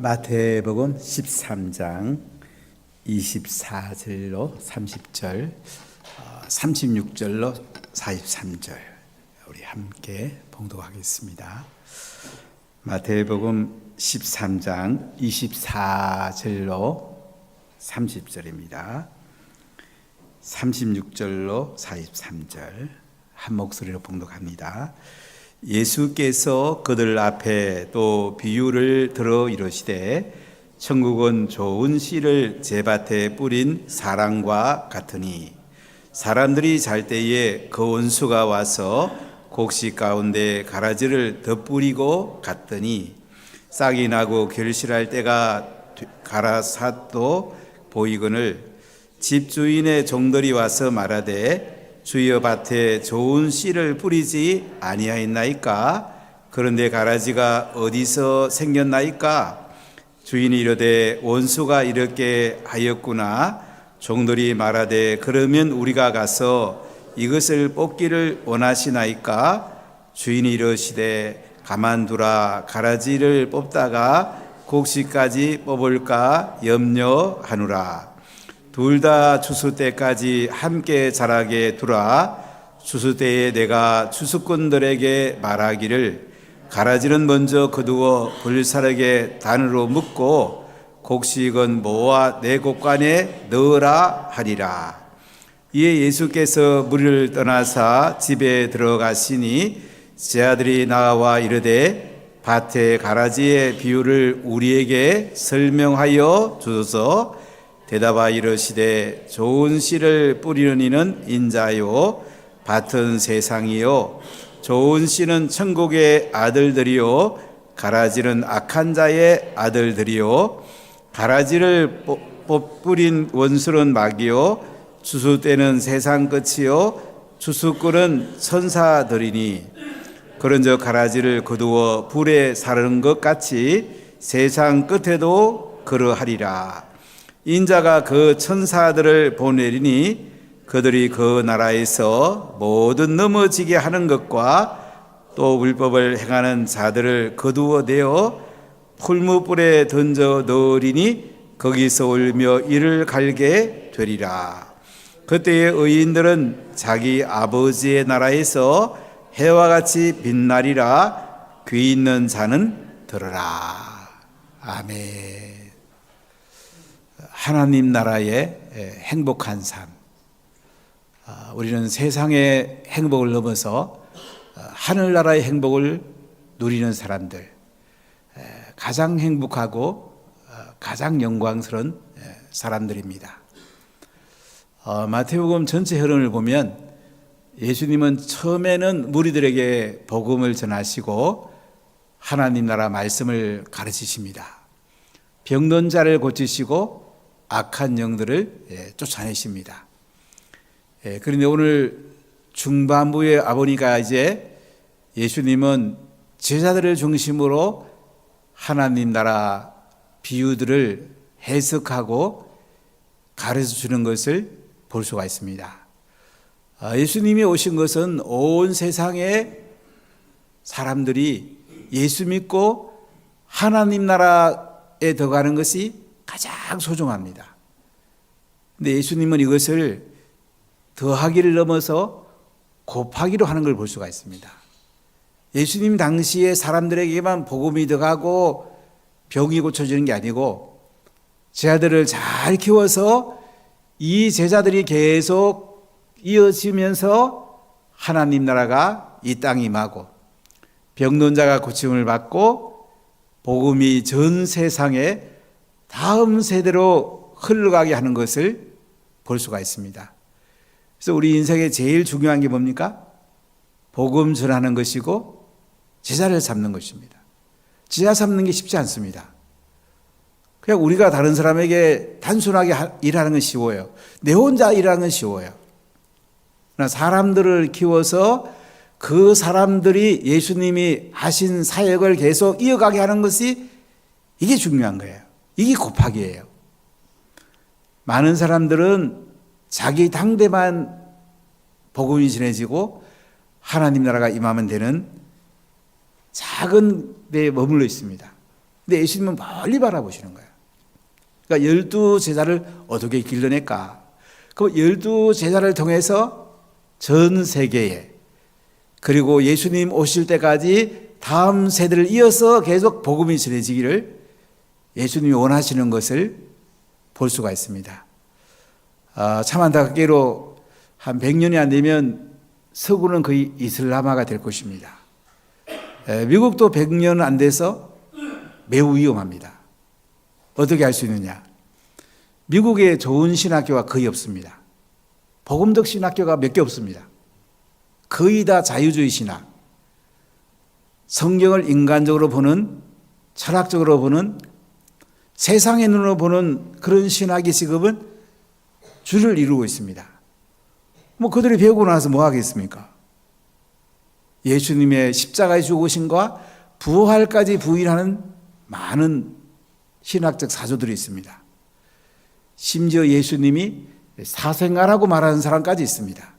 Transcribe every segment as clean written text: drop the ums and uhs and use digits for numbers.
마태복음 13장 24절로 30절, 36절로 43절 우리 함께 봉독하겠습니다. 마태복음 13장 24절로 30절입니다. 36절로 43절 한 목소리로 봉독합니다. 예수께서 그들 앞에 또 비유를 들어 이르시되 천국은 좋은 씨를 제밭에 뿌린 사람과 같으니 사람들이 잘 때에 그 원수가 와서 곡식 가운데 가라지를 덧뿌리고 갔더니 싹이 나고 결실할 때가 가라사도 보이거늘 집주인의 종들이 와서 말하되 주여 밭에 좋은 씨를 뿌리지 아니하였나이까? 그런데 가라지가 어디서 생겼나이까? 주인이 이르되 원수가 이렇게 하였구나. 종들이 말하되 그러면 우리가 가서 이것을 뽑기를 원하시나이까? 주인이 이르시되 가만두라. 가라지를 뽑다가 곡식까지 뽑을까 염려하노라. 둘 다 추수 때까지 함께 자라게 두라. 추수 때에 내가 추수꾼들에게 말하기를 가라지는 먼저 거두어 불사르게 단으로 묶고 곡식은 모아 내 곡간에 넣으라 하리라. 이에 예수께서 무리를 떠나사 집에 들어가시니 제 아들이 나와 이르되 밭의 가라지의 비유를 우리에게 설명하여 주소서. 대답하 이르시되 좋은 씨를 뿌리는 이는 인자요 밭은 세상이요 좋은 씨는 천국의 아들들이요 가라지는 악한 자의 아들들이요 가라지를 뿌린 원수는 마귀요 추수 때는 세상 끝이요 추수꾼은 천사들이니 그런즉 가라지를 거두어 불에 사르는 것 같이 세상 끝에도 그러하리라. 인자가 그 천사들을 보내리니 그들이 그 나라에서 모든 넘어지게 하는 것과 또 불법을 행하는 자들을 거두어내어 풀무불에 던져 넣으리니 거기서 울며 이를 갈게 되리라. 그때의 의인들은 자기 아버지의 나라에서 해와 같이 빛나리라. 귀 있는 자는 들으라. 아멘. 하나님 나라의 행복한 삶. 우리는 세상의 행복을 넘어서 하늘나라의 행복을 누리는 사람들, 가장 행복하고 가장 영광스러운 사람들입니다. 마태복음 전체 흐름을 보면 예수님은 처음에는 무리들에게 복음을 전하시고 하나님 나라 말씀을 가르치십니다. 병든 자를 고치시고 악한 영들을 쫓아내십니다. 그런데 오늘 중반부에 아버니까 이제 예수님은 제자들을 중심으로 하나님 나라 비유들을 해석하고 가르쳐 주는 것을 볼 수가 있습니다. 예수님이 오신 것은 온 세상의 사람들이 예수 믿고 하나님 나라에 들어가는 것이 가장 소중합니다. 근데 예수님은 이것을 더하기를 넘어서 곱하기로 하는 걸 볼 수가 있습니다. 예수님 당시에 사람들에게만 복음이 들어가고 병이 고쳐지는 게 아니고 제자들을 잘 키워서 이 제자들이 계속 이어지면서 하나님 나라가 이 땅에 임하고 병든 자가 고침을 받고 복음이 전 세상에 다음 세대로 흘러가게 하는 것을 볼 수가 있습니다. 그래서 우리 인생에 제일 중요한 게 뭡니까? 복음 전하는 것이고 제자를 삼는 것입니다. 제자 삼는 게 쉽지 않습니다. 그냥 우리가 다른 사람에게 단순하게 일하는 건 쉬워요. 내 혼자 일하는 건 쉬워요. 그러나 사람들을 키워서 그 사람들이 예수님이 하신 사역을 계속 이어가게 하는 것이 이게 중요한 거예요. 이게 곱하기예요. 많은 사람들은 자기 당대만 복음이 전해지고 하나님 나라가 임하면 되는 작은 데에 머물러 있습니다. 근데 예수님은 멀리 바라보시는 거예요. 그러니까 12제자를 어떻게 길러낼까? 그 12제자를 통해서 전 세계에, 그리고 예수님 오실 때까지 다음 세대를 이어서 계속 복음이 전해지기를 예수님이 원하시는 것을 볼 수가 있습니다. 참 안타깝게도 한 100년이 안 되면 서구는 거의 이슬람화가 될 것입니다. 미국도 100년 안 돼서 매우 위험합니다. 어떻게 할 수 있느냐? 미국에 좋은 신학교가 거의 없습니다. 복음적 신학교가 몇 개 없습니다. 거의 다 자유주의 신학, 성경을 인간적으로 보는, 철학적으로 보는, 세상의 눈으로 보는 그런 신학이 지금은 주를 이루고 있습니다. 뭐 그들이 배우고 나서 뭐 하겠습니까? 예수님의 십자가에 죽으심과 부활까지 부인하는 많은 신학적 사조들이 있습니다. 심지어 예수님이 사생아라고 말하는 사람까지 있습니다.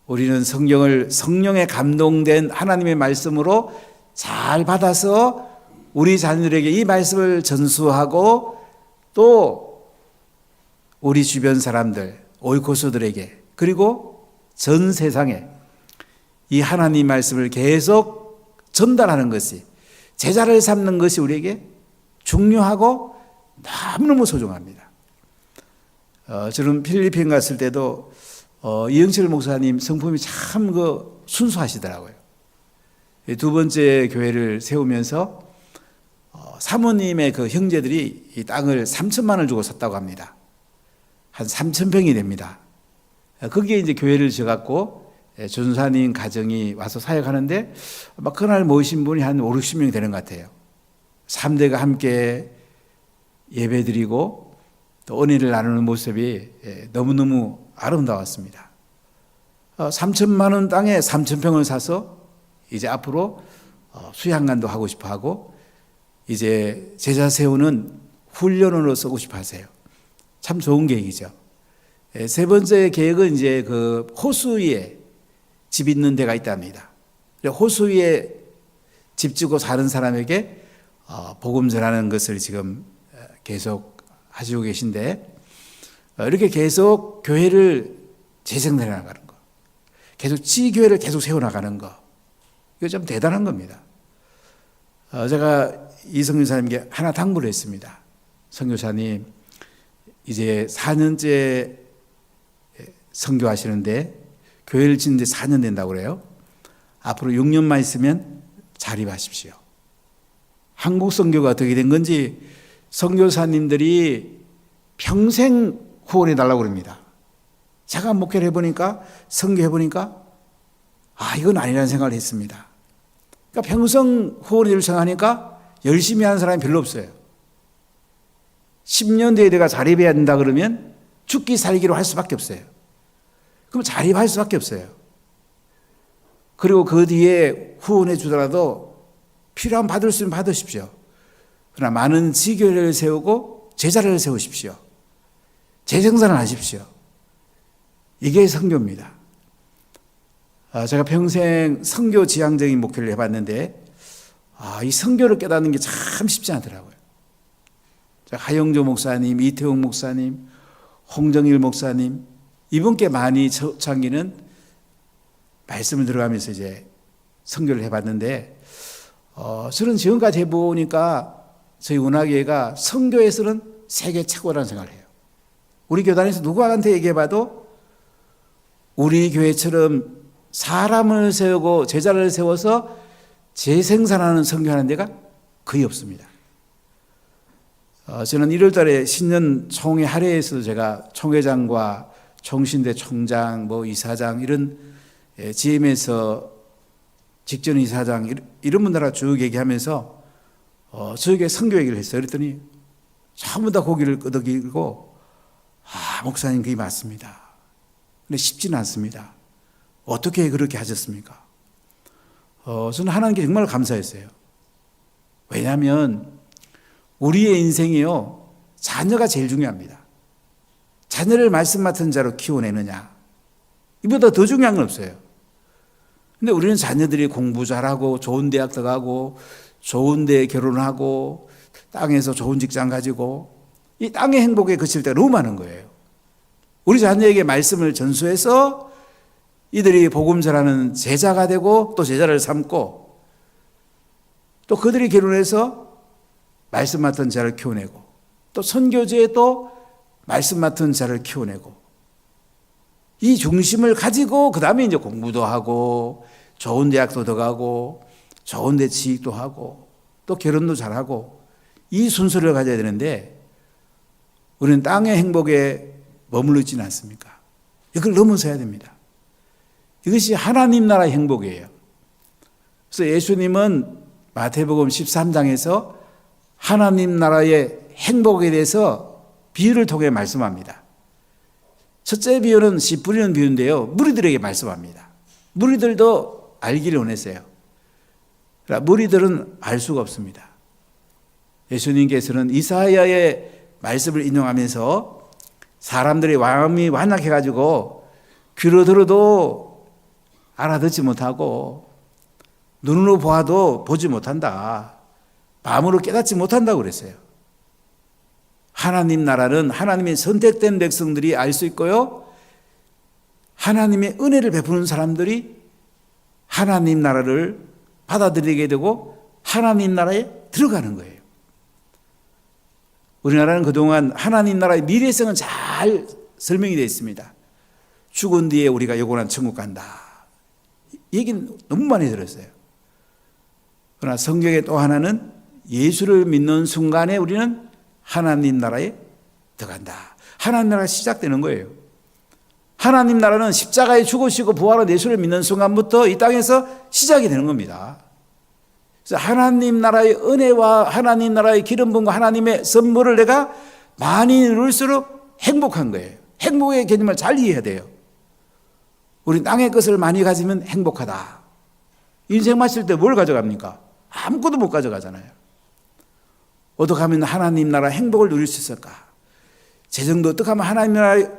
우리는 성경을 성령에 감동된 하나님의 말씀으로 잘 받아서 우리 자녀들에게 이 말씀을 전수하고 또 우리 주변 사람들, 오이코스들에게, 그리고 전 세상에 이 하나님 말씀을 계속 전달하는 것이, 제자를 삼는 것이 우리에게 중요하고 너무너무 소중합니다. 저는 필리핀 갔을 때도 이영철 목사님 성품이 참 순수하시더라고요. 두 번째 교회를 세우면서 사모님의 그 형제들이 이 땅을 3천만 원을 주고 샀다고 합니다. 한 3,000평이 됩니다. 거기에 이제 교회를 지어갖고 전사님 가정이 와서 사역하는데 아마 그날 모이신 분이 한 5, 60명이 되는 것 같아요. 3대가 함께 예배드리고 또 은혜를 나누는 모습이 너무너무 아름다웠습니다. 3천만 원 땅에 3,000평을 사서 이제 앞으로 수양관도 하고 싶어 하고 이제 제자 세우는 훈련으로 쓰고 싶어 하세요. 참 좋은 계획이죠. 세 번째 계획은 이제 그 호수위에 집 있는 데가 있답니다. 호수위에 집 짓고 사는 사람에게 복음 전하는 것을 지금 계속 하시고 계신데, 이렇게 계속 교회를 재생해 나가는 거, 계속 지교회를 계속 세워나가는 거, 이거 좀 대단한 겁니다. 제가 이성교사님께 하나 당부를 했습니다. 선교사님, 이제 4년째 선교하시는데 교회를 짓는 데 4년 된다고 그래요. 앞으로 6년만 있으면 자립하십시오. 한국 선교가 어떻게 된 건지 선교사님들이 평생 후원해 달라고 그럽니다. 제가 목회를 해보니까, 선교해보니까 이건 아니라는 생각을 했습니다. 그러니까 평생 후원을 요청하니까 열심히 하는 사람이 별로 없어요. 10년 뒤에 내가 자립해야 된다 그러면 죽기 살기로 할 수밖에 없어요. 그럼 자립할 수밖에 없어요. 그리고 그 뒤에 후원해 주더라도 필요하면 받을 수 있으면 받으십시오. 그러나 많은 지교회를 세우고 제자를 세우십시오. 재생산을 하십시오. 이게 선교입니다. 제가 평생 선교 지향적인 목회를 해봤는데 이 선교를 깨닫는 게 참 쉽지 않더라고요. 하영조 목사님, 이태웅 목사님, 홍정일 목사님, 이분께 많이 초창기는 말씀을 들어가면서 이제 선교를 해봤는데, 저는 지금까지 해보니까 저희 운하교회가 선교에서는 세계 최고라는 생각을 해요. 우리 교단에서 누구한테 얘기해봐도 우리 교회처럼 사람을 세우고 제자를 세워서 재생산하는 선교하는 데가 거의 없습니다. 저는 1월 달에 신년 총회 할애에서 제가 총회장과 총신대 총장, 이사장, 이런 GM에서 직전 이사장, 이런 분들하고 쭉 얘기하면서 저에게 선교 얘기를 했어요. 그랬더니 전부 다 고개를 끄덕이고, 목사님, 그게 맞습니다. 근데 쉽지는 않습니다. 어떻게 그렇게 하셨습니까? 저는 하나님께 정말 감사했어요. 왜냐하면 우리의 인생이요, 자녀가 제일 중요합니다. 자녀를 말씀 맡은 자로 키워내느냐, 이보다 더 중요한 건 없어요. 근데 우리는 자녀들이 공부 잘하고 좋은 대학 들어가고 좋은 데 결혼하고 땅에서 좋은 직장 가지고 이 땅의 행복에 그칠 때가 너무 많은 거예요. 우리 자녀에게 말씀을 전수해서 이들이 복음 전하는 제자가 되고 또 제자를 삼고 또 그들이 결혼해서 말씀 맡은 자를 키워내고 또 선교제에 또 말씀 맡은 자를 키워내고 이 중심을 가지고 그 다음에 이제 공부도 하고 좋은 대학도 들어가고 좋은 데 취직도 하고 또 결혼도 잘하고 이 순서를 가져야 되는데 우리는 땅의 행복에 머물러 있지는 않습니까? 이걸 넘어서야 됩니다. 이것이 하나님 나라의 행복이에요. 그래서 예수님은 마태복음 13장에서 하나님 나라의 행복에 대해서 비유를 통해 말씀합니다. 첫째 비유는 씨 뿌리는 비유인데요. 무리들에게 말씀합니다. 무리들도 알기를 원했어요. 그러나 무리들은 알 수가 없습니다. 예수님께서는 이사야의 말씀을 인용하면서 사람들이 마음이 완악해가지고 귀로 들어도 알아듣지 못하고 눈으로 보아도 보지 못한다. 마음으로 깨닫지 못한다고 그랬어요. 하나님 나라는 하나님의 선택된 백성들이 알 수 있고요. 하나님의 은혜를 베푸는 사람들이 하나님 나라를 받아들이게 되고 하나님 나라에 들어가는 거예요. 우리나라는 그동안 하나님 나라의 미래성은 잘 설명이 되어 있습니다. 죽은 뒤에 우리가 영원한 천국 간다. 얘기는 너무 많이 들었어요. 그러나 성경의 또 하나는 예수를 믿는 순간에 우리는 하나님 나라에 들어간다. 하나님 나라가 시작되는 거예요. 하나님 나라는 십자가에 죽으시고 부활한 예수를 믿는 순간부터 이 땅에서 시작이 되는 겁니다. 그래서 하나님 나라의 은혜와 하나님 나라의 기름 부음과 하나님의 선물을 내가 많이 누릴수록 행복한 거예요. 행복의 개념을 잘 이해해야 돼요. 우리 땅의 것을 많이 가지면 행복하다. 인생 마칠 때 뭘 가져갑니까? 아무것도 못 가져가잖아요. 어떻게 하면 하나님 나라 행복을 누릴 수 있을까? 재정도 어떻게 하면 하나님 나라의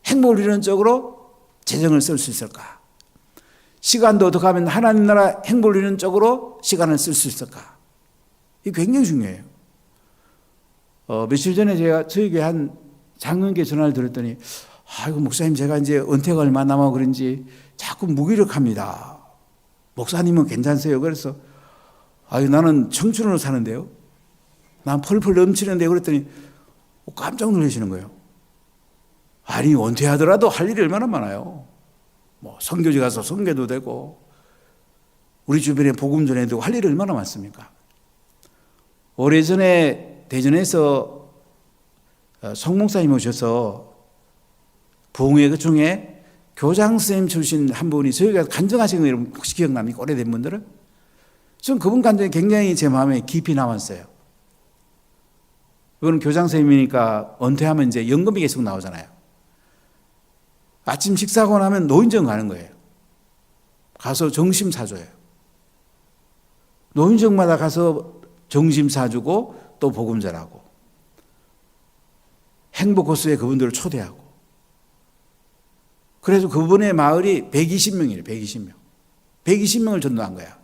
행복을 누리는 쪽으로 재정을 쓸 수 있을까? 시간도 어떻게 하면 하나님 나라 행복을 누리는 쪽으로 시간을 쓸 수 있을까? 이게 굉장히 중요해요. 며칠 전에 제가 저희 교회 한 장로님께 전화를 드렸더니 아이고 목사님 제가 이제 은퇴가 얼마 남아 그런지 자꾸 무기력합니다. 목사님은 괜찮으세요? 그래서 아유 나는 청춘으로 사는데요. 난 펄펄 넘치는데 그랬더니 깜짝 놀라시는 거예요. 아니 은퇴하더라도 할 일이 얼마나 많아요. 뭐 선교지 가서 선교도 되고 우리 주변에 복음 전해도 할 일이 얼마나 많습니까? 오래전에 대전에서 송목사님 오셔서 부흥회 그 중에 교장 선생님 출신 한 분이 저희가 간증하신 거 혹시 기억납니까? 오래된 분들은? 전 그분 간증이 굉장히 제 마음에 깊이 남았어요. 이거는 교장 선생님이니까 은퇴하면 이제 연금이 계속 나오잖아요. 아침 식사하고 나면 노인정 가는 거예요. 가서 점심 사줘요. 노인정마다 가서 점심 사주고 또 복음 전하고 행복 코스에 그분들을 초대하고 그래서 그분의 마을이 120명이래요. 120명. 120명을 전도한 거야.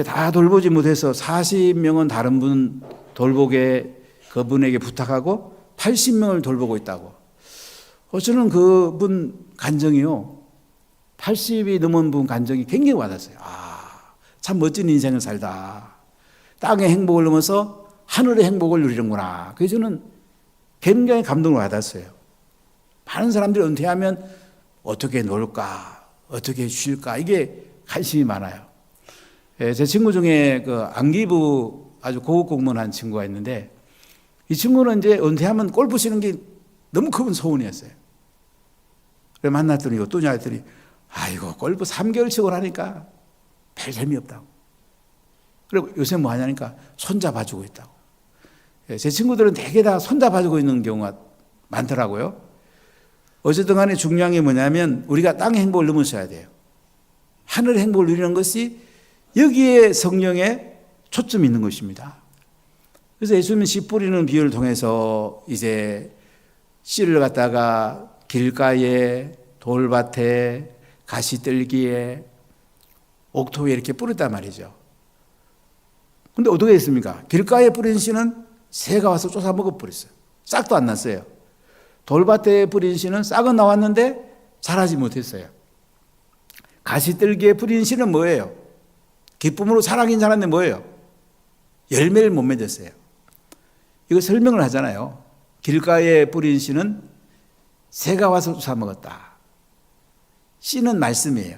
다 돌보지 못해서 40명은 다른 분 돌보게 그분에게 부탁하고 80명을 돌보고 있다고. 저는 그분 간정이요. 80이 넘은 분 간정이 굉장히 와닿았어요. 참 멋진 인생을 살다. 땅의 행복을 넘어서 하늘의 행복을 누리는구나. 그래서 저는 굉장히 감동을 받았어요. 많은 사람들이 은퇴하면 어떻게 놀까, 어떻게 쉴까 이게 관심이 많아요. 제 친구 중에 그 안기부 아주 고급 공무원 한 친구가 있는데 이 친구는 이제 은퇴하면 골프 치는 게 너무 큰 소원이었어요. 그래 만났더니 어떠냐 했더니 아이고 골프 3개월 치고 나니까 별 재미없다고. 그리고 요새 뭐 하냐니까 손자 봐주고 있다고. 제 친구들은 되게 다 손자 봐주고 있는 경우가 많더라고요. 어쨌든 간에 중요한 게 뭐냐면 우리가 땅의 행복을 넘어서야 돼요. 하늘의 행복을 누리는 것이 여기에 성령에 초점이 있는 것입니다. 그래서 예수님은 씨 뿌리는 비유를 통해서 이제 씨를 갖다가 길가에 돌밭에 가시떨기에 옥토에 이렇게 뿌렸단 말이죠. 근데 어떻게 했습니까? 길가에 뿌린 씨는 새가 와서 쫓아 먹어버렸어요. 싹도 안 났어요. 돌밭에 뿌린 씨는 싹은 나왔는데 자라지 못했어요. 가시떨기에 뿌린 씨는 뭐예요? 기쁨으로 자라긴 자랐는데 뭐예요? 열매를 못 맺었어요. 이거 설명을 하잖아요. 길가에 뿌린 씨는 새가 와서 쫓아 먹었다. 씨는 말씀이에요.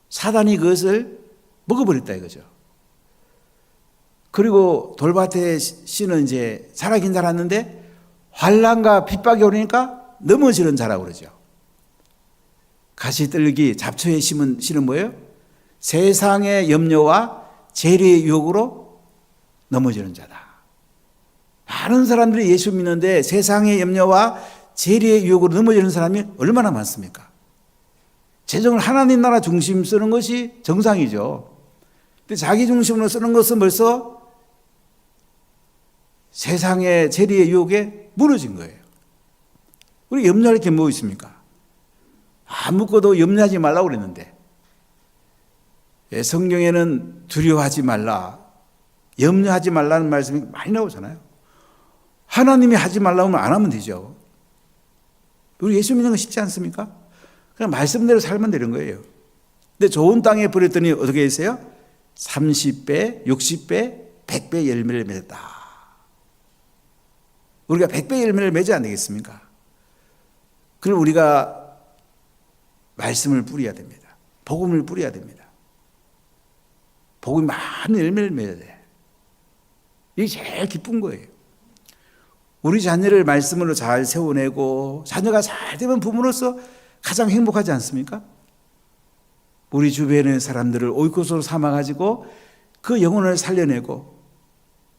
사단이 그것을 먹어버렸다 이거죠. 그리고 돌밭에 씨는 이제 자라긴 자랐는데 환난과 핍박이 오니까 넘어지는 자라고 그러죠. 가시떨기 잡초에 심은 씨는 뭐예요? 세상의 염려와 재리의 유혹으로 넘어지는 자다. 많은 사람들이 예수 믿는데 세상의 염려와 재리의 유혹으로 넘어지는 사람이 얼마나 많습니까? 재정을 하나님 나라 중심 쓰는 것이 정상이죠. 근데 자기 중심으로 쓰는 것은 벌써 세상의 재리의 유혹에 무너진 거예요. 우리 염려할 게 뭐 있습니까? 아무것도 염려하지 말라고 그랬는데 성경에는 두려워하지 말라, 염려하지 말라는 말씀이 많이 나오잖아요. 하나님이 하지 말라고 하면 안 하면 되죠. 우리 예수 믿는 거 쉽지 않습니까? 그냥 말씀대로 살면 되는 거예요. 근데 좋은 땅에 버렸더니 어떻게 했어요? 30배, 60배, 100배 열매를 맺었다. 우리가 100배 열매를 맺어야 안 되겠습니까? 그럼 우리가 말씀을 뿌려야 됩니다. 복음을 뿌려야 됩니다. 복음이 많은 열매를 맺어야 돼. 이게 제일 기쁜 거예요. 우리 자녀를 말씀으로 잘 세워내고 자녀가 잘 되면 부모로서 가장 행복하지 않습니까? 우리 주변의 사람들을 오이코스로 삼아가지고 그 영혼을 살려내고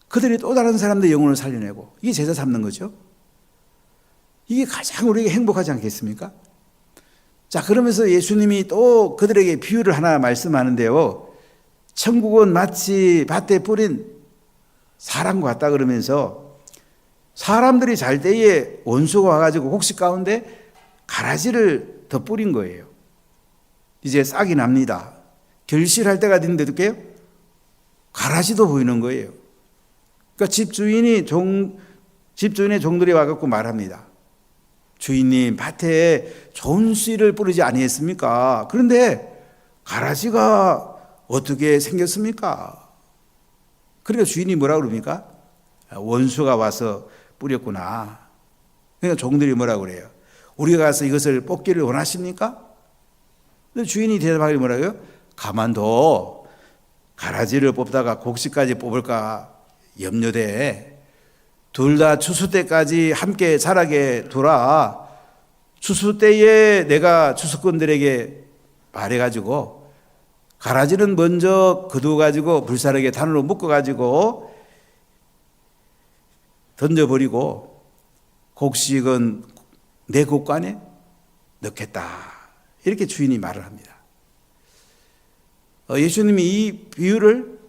그들이 또 다른 사람들의 영혼을 살려내고 이게 제자 삼는 거죠. 이게 가장 우리에게 행복하지 않겠습니까? 자, 그러면서 예수님이 또 그들에게 비유를 하나 말씀하는데요. 천국은 마치 밭에 뿌린 사람과 같다 그러면서 사람들이 잘 때에 원수가 와가지고 곡식 가운데 가라지를 더 뿌린 거예요. 이제 싹이 납니다. 결실할 때가 됐는데 어떡해요? 가라지도 보이는 거예요. 그러니까 집주인의 종들이 와갖고 말합니다. 주인님, 밭에 좋은 씨를 뿌리지 아니했습니까? 그런데 가라지가 어떻게 생겼습니까? 그러니까 주인이 뭐라고 그럽니까? 원수가 와서 뿌렸구나. 그러니까 종들이 뭐라고 그래요? 우리가 가서 이것을 뽑기를 원하십니까? 근데 주인이 대답하기 뭐라고요? 가만둬. 가라지를 뽑다가 곡식까지 뽑을까 염려돼. 둘 다 추수 때까지 함께 자라게 두라. 추수 때에 내가 추수꾼들에게 말해가지고 가라지는 먼저 거두어가지고 불사르게 단으로 묶어가지고 던져버리고 곡식은 내 곡간에 넣겠다. 이렇게 주인이 말을 합니다. 예수님이 이 비유를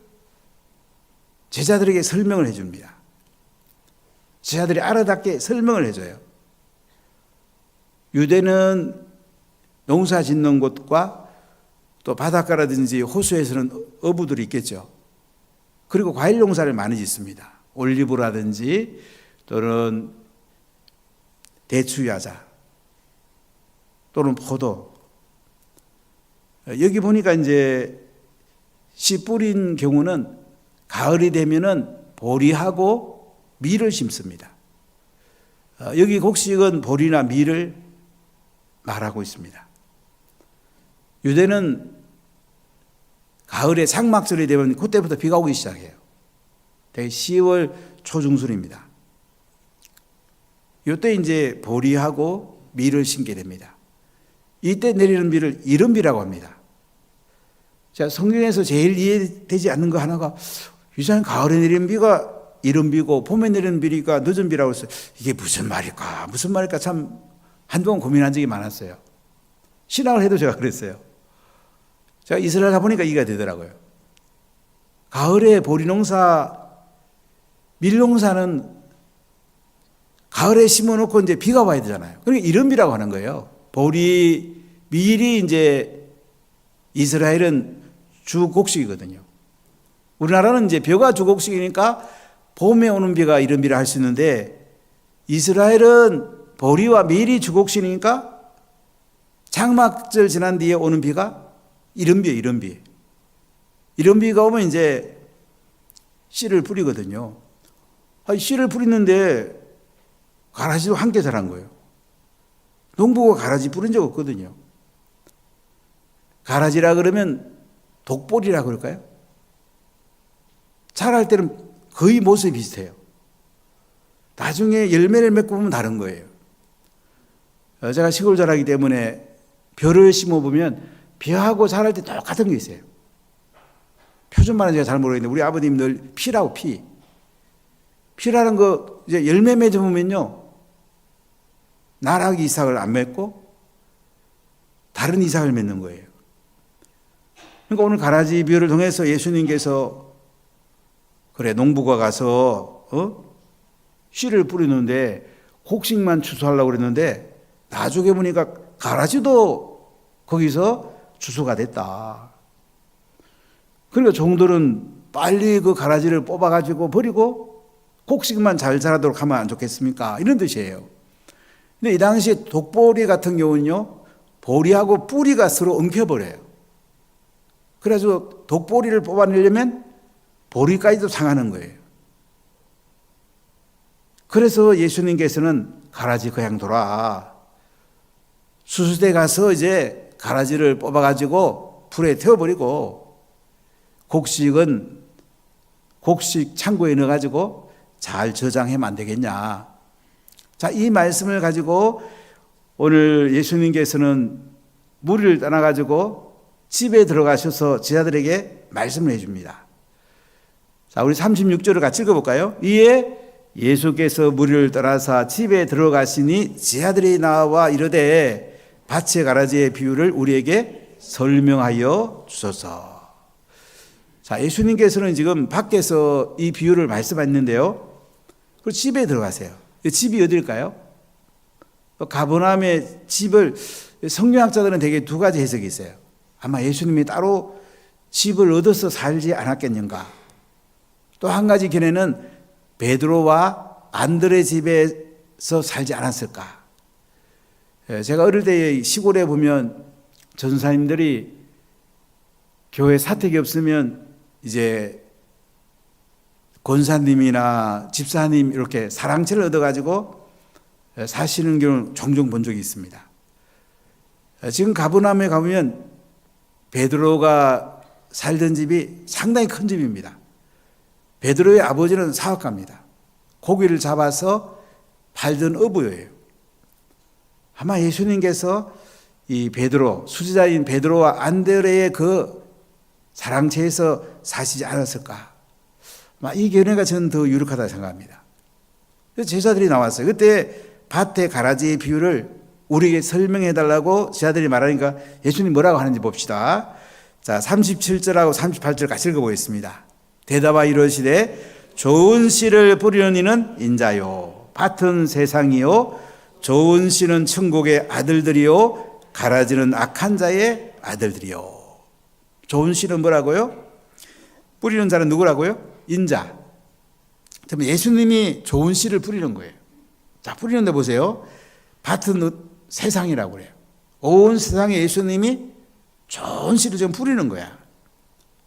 제자들에게 설명을 해줍니다. 제자들이 알아듣게 설명을 해줘요. 유대는 농사 짓는 곳과 또 바닷가라든지 호수에서는 어부들이 있겠죠. 그리고 과일 농사를 많이 짓습니다. 올리브라든지 또는 대추야자 또는 포도. 여기 보니까 이제 씨 뿌린 경우는 가을이 되면은 보리하고 밀을 심습니다. 여기 곡식은 보리나 밀을 말하고 있습니다. 유대는 가을에 장막절이 되면 그때부터 비가 오기 시작해요. 대개 10월 초중순입니다. 이때 이제 보리하고 밀을 심게 됩니다. 이때 내리는 비를 이른비라고 합니다. 자, 성경에서 제일 이해되지 않는 거 하나가 유사한 가을에 내리는 비가 이른비고 봄에 내리는 비가 늦은 비라고 했어요. 이게 무슨 말일까? 무슨 말일까? 참 한동안 고민한 적이 많았어요. 신학을 해도 제가 그랬어요. 제가 이스라엘 가보니까 이해가 되더라고요. 가을에 보리농사, 밀농사는 가을에 심어놓고 이제 비가 와야 되잖아요. 그러니까 이른비라고 하는 거예요. 보리, 밀이 이제 이스라엘은 주 곡식이거든요. 우리나라는 이제 벼가 주곡식이니까 봄에 오는 비가 이른 비를 할 수 있는데, 이스라엘은 보리와 밀이 주곡식이니까 장막절 지난 뒤에 오는 비가 이른 비예요, 이른 비. 이른 비가 오면 이제 씨를 뿌리거든요. 씨를 뿌리는데 가라지도 함께 자란 거예요. 농부가 가라지 뿌린 적 없거든요. 가라지라 그러면 독보리라 그럴까요? 자랄 때는 거의 모습이 비슷해요. 나중에 열매를 맺고 보면 다른 거예요. 제가 시골 자라기 때문에 벼를 심어보면 벼하고 자랄 때 똑같은 게 있어요. 표준말은 제가 잘 모르겠는데 우리 아버님 늘 피라고 피. 피라는 거 이제 열매 맺어보면요. 나락이 이삭을 안 맺고 다른 이삭을 맺는 거예요. 그러니까 오늘 가라지 비유를 통해서 예수님께서 그래 농부가 가서 씨를 뿌리는데 곡식만 추수하려고 그랬는데 나중에 보니까 가라지도 거기서 추수가 됐다. 그러니까 종들은 빨리 그 가라지를 뽑아가지고 버리고 곡식만 잘 자라도록 하면 안 좋겠습니까? 이런 뜻이에요. 근데 이 당시 독보리 같은 경우는요, 보리하고 뿌리가 서로 엉켜버려요. 그래서 독보리를 뽑아내려면 보리까지도 상하는 거예요. 그래서 예수님께서는 가라지 그냥 둬라. 수수대 가서 이제 가라지를 뽑아가지고 불에 태워버리고 곡식은 곡식 창고에 넣어가지고 잘 저장하면 안 되겠냐. 자, 이 말씀을 가지고 오늘 예수님께서는 무리를 떠나가지고 집에 들어가셔서 제자들에게 말씀을 해줍니다. 자, 우리 36절을 같이 읽어볼까요? 이에 예수께서 무리를 떠나사 집에 들어가시니 제자들이 나와 이르되 밭의 가라지의 비유를 우리에게 설명하여 주소서. 자, 예수님께서는 지금 밖에서 이 비유를 말씀하셨는데요. 그리고 집에 들어가세요. 집이 어딜까요? 가버나움의 집을 성경학자들은 대개 두 가지 해석이 있어요. 아마 예수님이 따로 집을 얻어서 살지 않았겠는가. 또 한 가지 견해는 베드로와 안드레 집에서 살지 않았을까. 제가 어릴 때 시골에 보면 전사님들이 교회 사택이 없으면 이제 권사님이나 집사님 이렇게 사랑채를 얻어가지고 사시는 경우를 종종 본 적이 있습니다. 지금 가버나움에 가보면 베드로가 살던 집이 상당히 큰 집입니다. 베드로의 아버지는 사업가입니다. 고기를 잡아서 팔던 어부예요. 아마 예수님께서 이 베드로, 수지자인 베드로와 안드레의 그 사랑채에서 사시지 않았을까. 아마 이 견해가 저는 더 유력하다고 생각합니다. 그래서 제자들이 나왔어요. 그때 밭의 가라지의 비유를 우리에게 설명해 달라고 제자들이 말하니까 예수님 뭐라고 하는지 봅시다. 자, 37절하고 38절 같이 읽어보겠습니다. 대답하여 이르시되 좋은 씨를 뿌리는 이는 인자요 밭은 세상이요 좋은 씨는 천국의 아들들이요 가라지는 악한 자의 아들들이요. 좋은 씨는 뭐라고요? 뿌리는 자는 누구라고요? 인자. 예수님이 좋은 씨를 뿌리는 거예요. 자, 뿌리는 데 보세요. 밭은 세상이라고 그래요. 온 세상에 예수님이 좋은 씨를 좀 뿌리는 거야.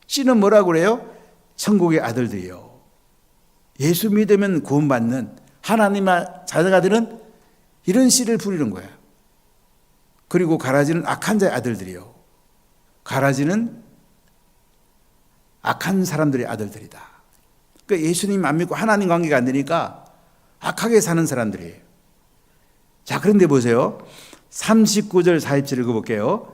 씨는 뭐라고 그래요? 천국의 아들들이요. 예수 믿으면 구원받는 하나님의 자녀가들은 이런 씨를 뿌리는 거야. 그리고 가라지는 악한 자의 아들들이요. 가라지는 악한 사람들의 아들들이다. 그러니까 예수님 안 믿고 하나님 관계가 안 되니까 악하게 사는 사람들이에요. 자, 그런데 보세요. 39절 40절 읽어볼게요.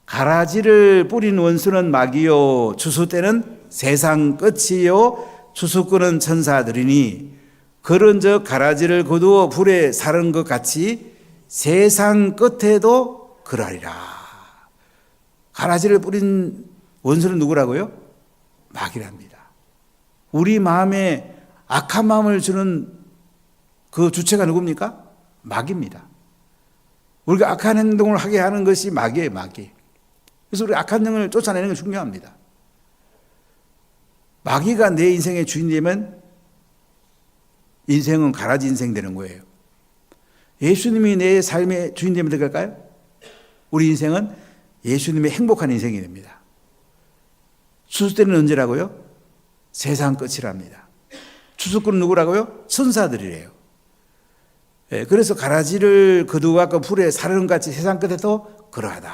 가라지를 뿌린 원수는 마귀요 추수 때는 세상 끝이요 추수꾼은 천사들이니 그런즉 가라지를 거두어 불에 사른 것 같이 세상 끝에도 그러하리라. 가라지를 뿌린 원수는 누구라고요? 마귀랍니다. 우리 마음에 악한 마음을 주는 그 주체가 누굽니까? 마귀입니다. 우리가 악한 행동을 하게 하는 것이 마귀예요, 마귀. 그래서 우리 악한 영을 쫓아내는 게 중요합니다. 마귀가 내 인생의 주인 되면 인생은 가라지 인생 되는 거예요. 예수님이 내 삶의 주인 되면 될까요? 우리 인생은 예수님의 행복한 인생이 됩니다. 추수 때는 언제라고요? 세상 끝이랍니다. 추수꾼은 누구라고요? 천사들이래요. 그래서 가라지를 거두어갖고 불에 사르는같이 세상 끝에도 그러하다.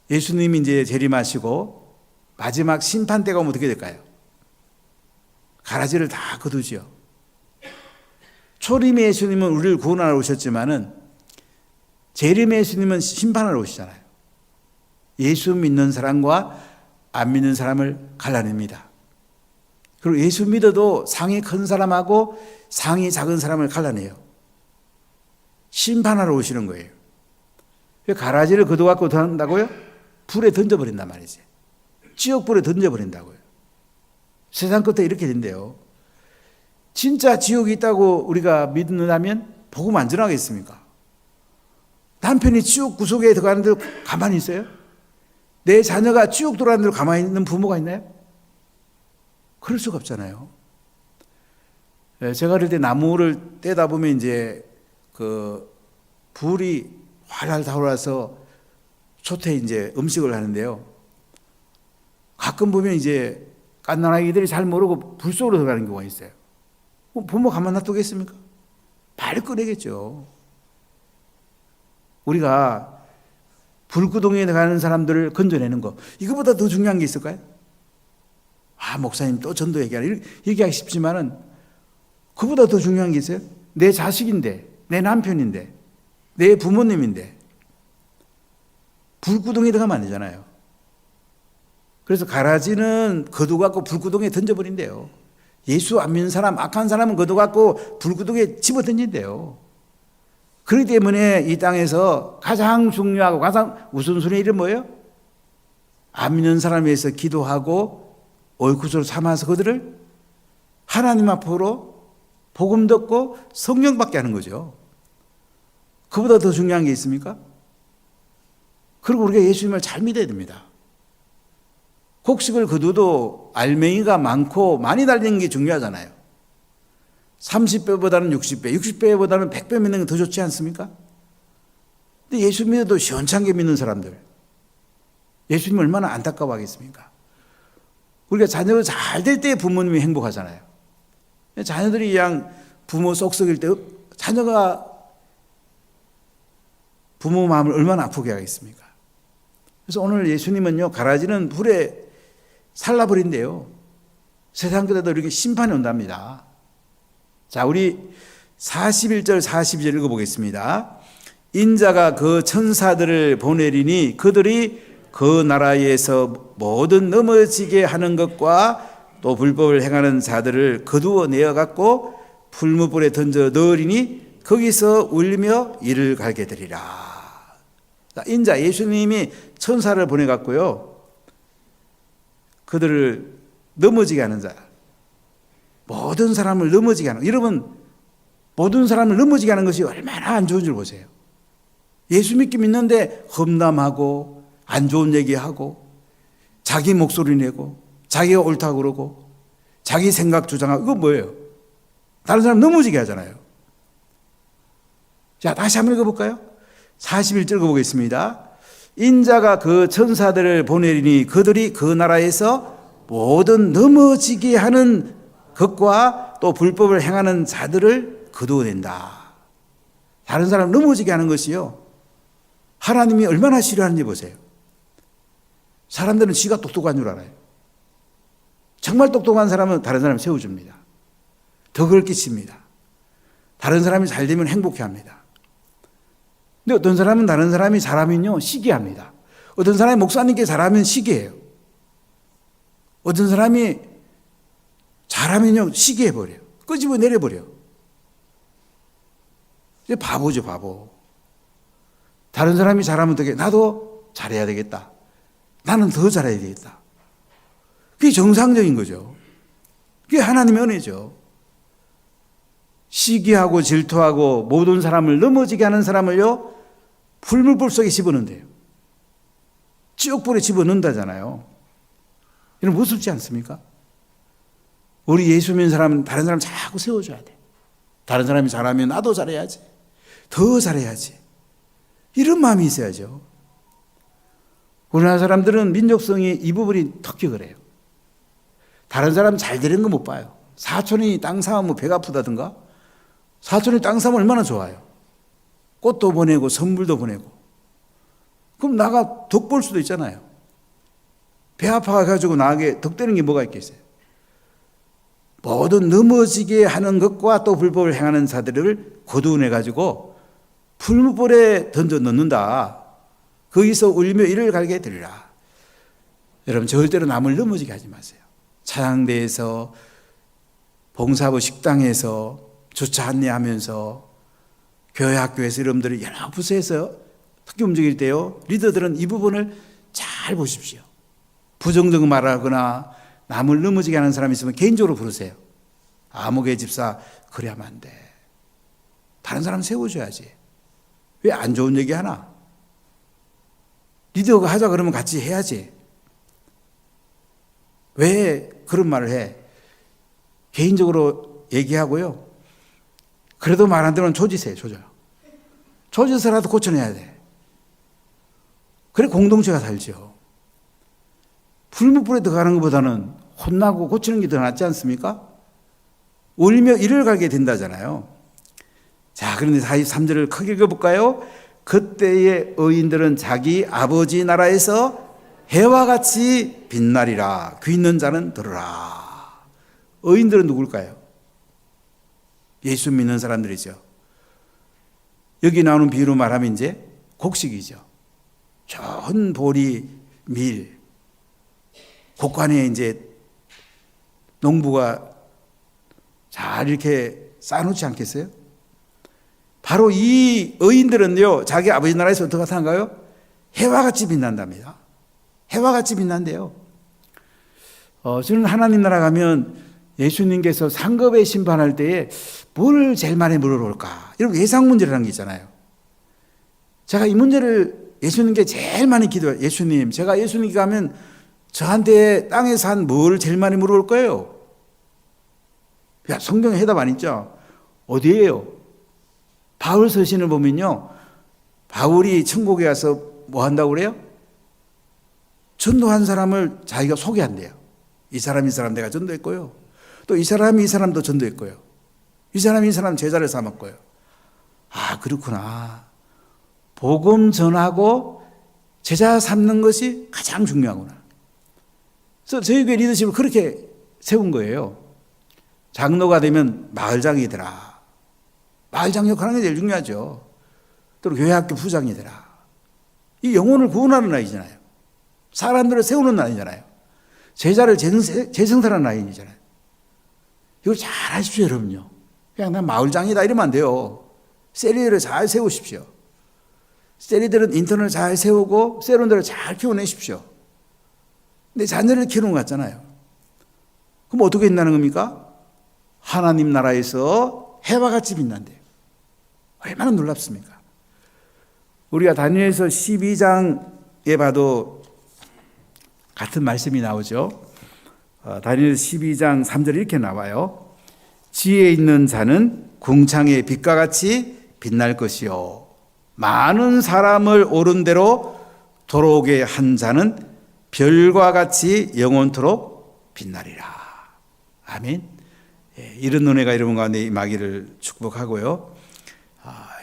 예수님이 이제 재림하시고 마지막 심판 때가 오면 어떻게 될까요? 가라지를 다 거두지요. 초림의 예수님은 우리를 구원하러 오셨지만은 재림의 예수님은 심판하러 오시잖아요. 예수 믿는 사람과 안 믿는 사람을 갈라냅니다. 그리고 예수 믿어도 상이 큰 사람하고 상이 작은 사람을 갈라내요. 심판하러 오시는 거예요. 가라지를 거둬갖고 한다고요? 불에 던져버린단 말이지. 지옥불에 던져버린다고요. 세상 끝에 이렇게 된대요. 진짜 지옥이 있다고 우리가 믿는다면 복음 안 전하겠습니까? 남편이 지옥 구석에 들어가는 데 가만히 있어요? 내 자녀가 지옥 들어가는 데 가만히 있는 부모가 있나요? 그럴 수가 없잖아요. 제가 그럴 때 나무를 떼다 보면 이제 그 불이 활활 타올라서 솥에 이제 음식을 하는데요. 가끔 보면 이제 갓난아기들이 잘 모르고 불 속으로 들어가는 경우가 있어요. 부모 가만 놔두겠습니까? 빨리 꺼내겠죠. 우리가 불구덩이에 들어가는 사람들을 건져내는 거, 이거보다 더 중요한 게 있을까요? 목사님 또 전도 얘기하기 쉽지만은 그보다 더 중요한 게 있어요? 내 자식인데, 내 남편인데, 내 부모님인데 불구덩이에 들어가면 안 되잖아요. 그래서 가라지는 거두갖고 불구덩이에 던져버린대요. 예수 안 믿는 사람, 악한 사람은 거두갖고 불구덩이에 집어 던진대요. 그렇기 때문에 이 땅에서 가장 중요하고 가장 우선순위 이름 뭐예요? 안 믿는 사람에 위해서 기도하고 얼굴으로 삼아서 그들을 하나님 앞으로 복음 듣고 성령 받게 하는 거죠. 그보다 더 중요한 게 있습니까? 그리고 우리가 예수님을 잘 믿어야 됩니다. 곡식을 거둬도 알맹이가 많고 많이 달리는 게 중요하잖아요. 30배보다는 60배, 60배보다는 100배 믿는 게 더 좋지 않습니까? 근데 예수 믿어도 시원찮게 믿는 사람들, 예수님 얼마나 안타까워하겠습니까? 우리가 자녀가 잘 될 때 부모님이 행복하잖아요. 자녀들이 그냥 부모 쏙쏙일 때 자녀가 부모 마음을 얼마나 아프게 하겠습니까? 그래서 오늘 예수님은요, 가라지는 불에 살라버린대요. 세상 끝에도 이렇게 심판이 온답니다. 자, 우리 41절 42절 읽어보겠습니다. 인자가 그 천사들을 보내리니 그들이 그 나라에서 모든 넘어지게 하는 것과 또 불법을 행하는 자들을 거두어 내어갖고 풀무불에 던져 넣으리니 거기서 울리며 이를 갈게 되리라. 인자, 예수님이 천사를 보내갖고요, 그들을 넘어지게 하는 자, 모든 사람을 넘어지게 하는, 여러분 모든 사람을 넘어지게 하는 것이 얼마나 안 좋은 줄 보세요. 예수 믿는데 험담하고 안 좋은 얘기하고 자기 목소리 내고 자기가 옳다고 그러고 자기 생각 주장하고, 이거 뭐예요? 다른 사람 넘어지게 하잖아요. 자, 다시 한번 읽어볼까요? 41절 읽어보겠습니다. 인자가 그 천사들을 보내리니 그들이 그 나라에서 모든 넘어지게 하는 것과 또 불법을 행하는 자들을 거두어낸다. 다른 사람 넘어지게 하는 것이요, 하나님이 얼마나 싫어하는지 보세요. 사람들은 지가 똑똑한 줄 알아요. 정말 똑똑한 사람은 다른 사람 세워줍니다. 덕을 끼칩니다. 다른 사람이 잘 되면 행복해합니다. 근데 어떤 사람은 다른 사람이 잘하면요, 시기합니다. 어떤 사람이 목사님께 잘하면 시기해요. 어떤 사람이 잘하면요, 시기해버려요. 끄집어 내려버려요. 이제 바보죠, 바보. 다른 사람이 잘하면 어떻게, 나도 잘해야 되겠다. 나는 더 잘해야 되겠다. 그게 정상적인 거죠. 그게 하나님의 은혜죠. 시기하고 질투하고 모든 사람을 넘어지게 하는 사람을요, 풀무불 속에 집어넣는대요. 지옥불에 집어넣는다잖아요. 이런 무섭지 않습니까? 우리 예수 믿는 사람은 다른 사람 자꾸 세워줘야 돼. 다른 사람이 잘하면 나도 잘해야지. 더 잘해야지. 이런 마음이 있어야죠. 우리나라 사람들은 민족성이 이 부분이 특격을 해요. 다른 사람 잘 되는 거 못 봐요. 사촌이 땅 사면 배가 아프다든가, 사촌이 땅 사면 얼마나 좋아요. 꽃도 보내고 선물도 보내고. 그럼 나가 덕 볼 수도 있잖아요. 배 아파가지고 나에게 덕되는 게 뭐가 있겠어요? 모든 넘어지게 하는 것과 또 불법을 행하는 자들을 거두어내가지고 풀무불에 던져 넣는다. 거기서 울며 이를 갈게 되리라. 여러분 절대로 남을 넘어지게 하지 마세요. 차양대에서, 봉사부 식당에서, 주차 안내하면서, 교회 학교에서 여러분들이 여러 부서에서 특히 움직일 때요, 리더들은 이 부분을 잘 보십시오. 부정적 말하거나 남을 넘어지게 하는 사람이 있으면 개인적으로 부르세요. 아무개 집사 그래 하면 안 돼. 다른 사람 세워줘야지. 왜 안 좋은 얘기 하나? 리더가 하자 그러면 같이 해야지. 왜 그런 말을 해? 개인적으로 얘기하고요. 그래도 말 안 들으면 조지세요. 조져서라도 고쳐내야 돼. 그래 공동체가 살죠. 불무불에 들어가는 것보다는 혼나고 고치는 게 더 낫지 않습니까? 울며 이를 갈게 된다잖아요. 자, 그런데 43절을 크게 읽어볼까요? 그때의 의인들은 자기 아버지 나라에서 해와 같이 빛나리라. 귀 있는 자는 들으라. 의인들은 누굴까요? 예수 믿는 사람들이죠. 여기 나오는 비유로 말하면 이제 곡식이죠. 좋은 보리, 밀, 곡간에 이제 농부가 잘 이렇게 쌓아놓지 않겠어요? 바로 이 의인들은요, 자기 아버지 나라에서 어떻게 사는가요? 해와 같이 빛난답니다. 해와 같이 빛난대요. 저는 하나님 나라 가면 예수님께서 상급에 심판할 때에 뭘 제일 많이 물어볼까? 이런 예상 문제라는 게 있잖아요. 제가 이 문제를 예수님께 제일 많이 기도해요. 예수님, 제가 예수님께 가면 저한테 땅에서 한 뭘 제일 많이 물어볼 거예요? 야, 성경에 해답 안 있죠? 어디예요? 바울 서신을 보면요, 바울이 천국에 가서 뭐 한다고 그래요? 전도한 사람을 자기가 소개한대요. 이 사람 내가 전도했고요. 또 이 사람이 이 사람도 전도했고요. 이 사람이 이 사람 제자를 삼았고요. 아, 그렇구나. 복음 전하고 제자 삼는 것이 가장 중요하구나. 그래서 저희 교회 리더십을 그렇게 세운 거예요. 장로가 되면 마을장이 되라. 마을장 역할하는 게 제일 중요하죠. 또 교회학교 부장이 되라. 이 영혼을 구원하는 나이잖아요. 사람들을 세우는 나이잖아요. 제자를 재생산하는 나이잖아요. 이걸 잘 하십시오, 여러분요. 그냥 난 마을장이다 이러면 안 돼요. 세리들을 잘 세우십시오. 세리들은 인턴을 잘 세우고 세론들을 잘 키워내십시오. 근데 자녀를 키우는 것 같잖아요. 그럼 어떻게 된다는 겁니까? 하나님 나라에서 해와 같이 빛난대요. 얼마나 놀랍습니까? 우리가 다니엘서 12장에 봐도 같은 말씀이 나오죠. 다니엘 12장 3절에 이렇게 나와요. 지혜 있는 자는 궁창의 빛과 같이 빛날 것이요, 많은 사람을 옳은 대로 돌아오게 한 자는 별과 같이 영원토록 빛나리라. 아멘. 이런 은혜가 여러분 가운데 임하기를 축복하고요.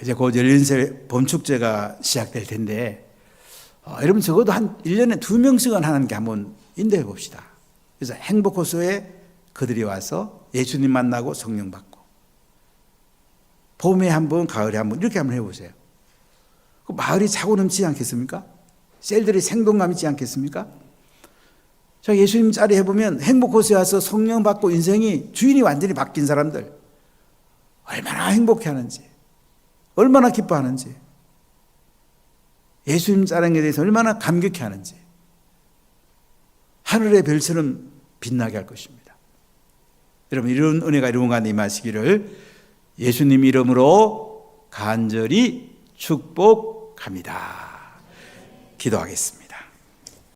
이제 곧 열린세 봄축제가 시작될 텐데, 여러분 적어도 한 1년에 2명씩은 하나님께 한번 인도해 봅시다. 그래서 행복호소에 그들이 와서 예수님 만나고 성령 받고, 봄에 한 번, 가을에 한 번 이렇게 한번 해보세요. 그 마을이 차고 넘치지 않겠습니까? 셀들이 생동감 있지 않겠습니까? 저 예수님 자리 해보면 행복호소에 와서 성령 받고 인생이 주인이 완전히 바뀐 사람들 얼마나 행복해하는지, 얼마나 기뻐하는지, 예수님 자랑에 대해서 얼마나 감격해하는지 하늘의 별처럼 빛나게 할 것입니다. 여러분, 이런 은혜가 여러분 가운데 임하시기를 예수님 이름으로 간절히 축복합니다. 기도하겠습니다.